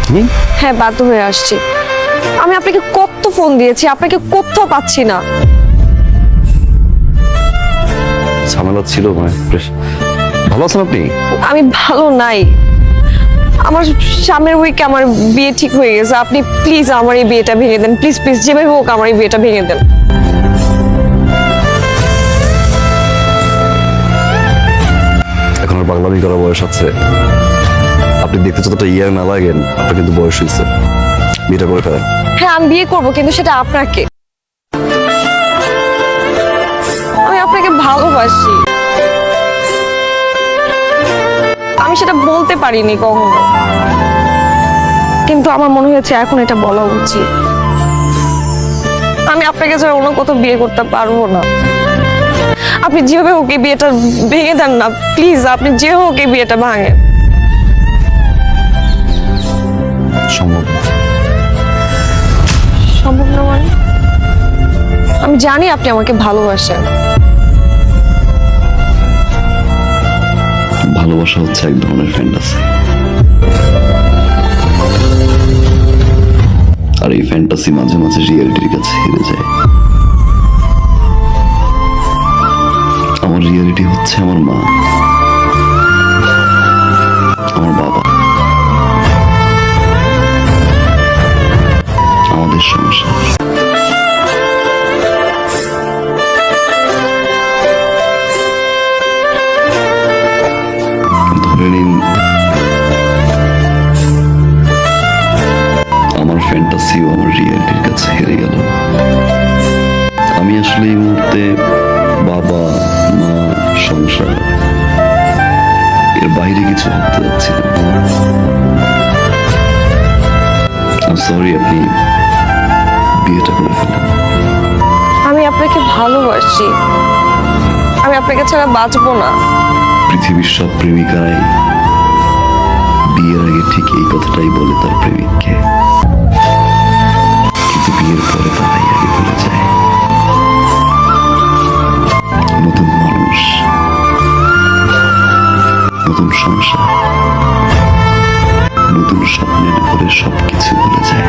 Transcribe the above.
তুমি? হ্যাঁ, বাধ্য হয়ে আসছি। আমি আপনাকে কত ফোন দিয়েছি, আপনাকে কোথাও পাচ্ছি না। ঝামেলা ছিল মানে ভালো আছেন আপনি? আমি ভালো নাই। আমার সামনের উইকে আমার বিয়ে ঠিক হয়ে গেছে। আপনি প্লিজ আমার এই বিয়েটা ভেঙে দেন, প্লিজ প্লিজ, যেভাবে হোক আমার এই বিয়েটা ভেঙে দেন। এখন আর পাগলামি করার বয়স আছে? আপনি দেখতে যতটা ইয়ার না লাগেন, আপনার কিন্তু বয়স হয়েছে। বিয়েটা করে ফেলেন। হ্যাঁ, আমি বিয়ে করবো, কিন্তু সেটা আপনাকে। আমি আপনাকে ভালোবাসি। আমি সেটা বলতে পারিনি কখনো, কিন্তু আমার মনে হয়েছে এখন এটা বলা উচিত। আমি আপনাকে ছাড়া অন্য কোথাও বিয়ে করতে পারবো না। আপনি যেভাবে হোক এই বিয়েটা ভেঙে দেন না প্লিজ। আপনি যে হোক এই বিয়েটা ভাঙেন। সম্ভব না। সম্ভব না মানে? আমি জানি আপনি আমাকে ভালোবাসেন। ভালোবাসা হচ্ছে এক ধরনের ফ্যান্টাসি, আর এই ফ্যান্টাসি মাঝে মাঝে রিয়েলিটির কাছে হেরে যায়। আমার রিয়েলিটি হচ্ছে আমার মা, আমার বাবা, আমাদের সংসার। ধরে নিন আমার ফ্যান্টাসিও আমার রিয়েলিটির কাছে হেরে গেল। আমি আসলে এই মুহূর্তে বাবা, মা, সংসার এর বাইরে কিছু ভাবতে যাচ্ছি না। সরি, আপনি বিয়েটা করে ফেলেন। আমি আপনাকে ভালোবাসি। আমি আপনাকে ছাড়া বাঁচবো না। পৃথিবীর সব প্রেমিকারাই বিয়ের আগে ঠিক এই কথাটাই বলে তার প্রেমিককে, কিন্তু বিয়ের পরে তারাই আগে ভুলে যায়। নতুন মানুষ, নতুন সংসার, নতুন স্বপ্নের ঘরে সবকিছু ভুলে যায়।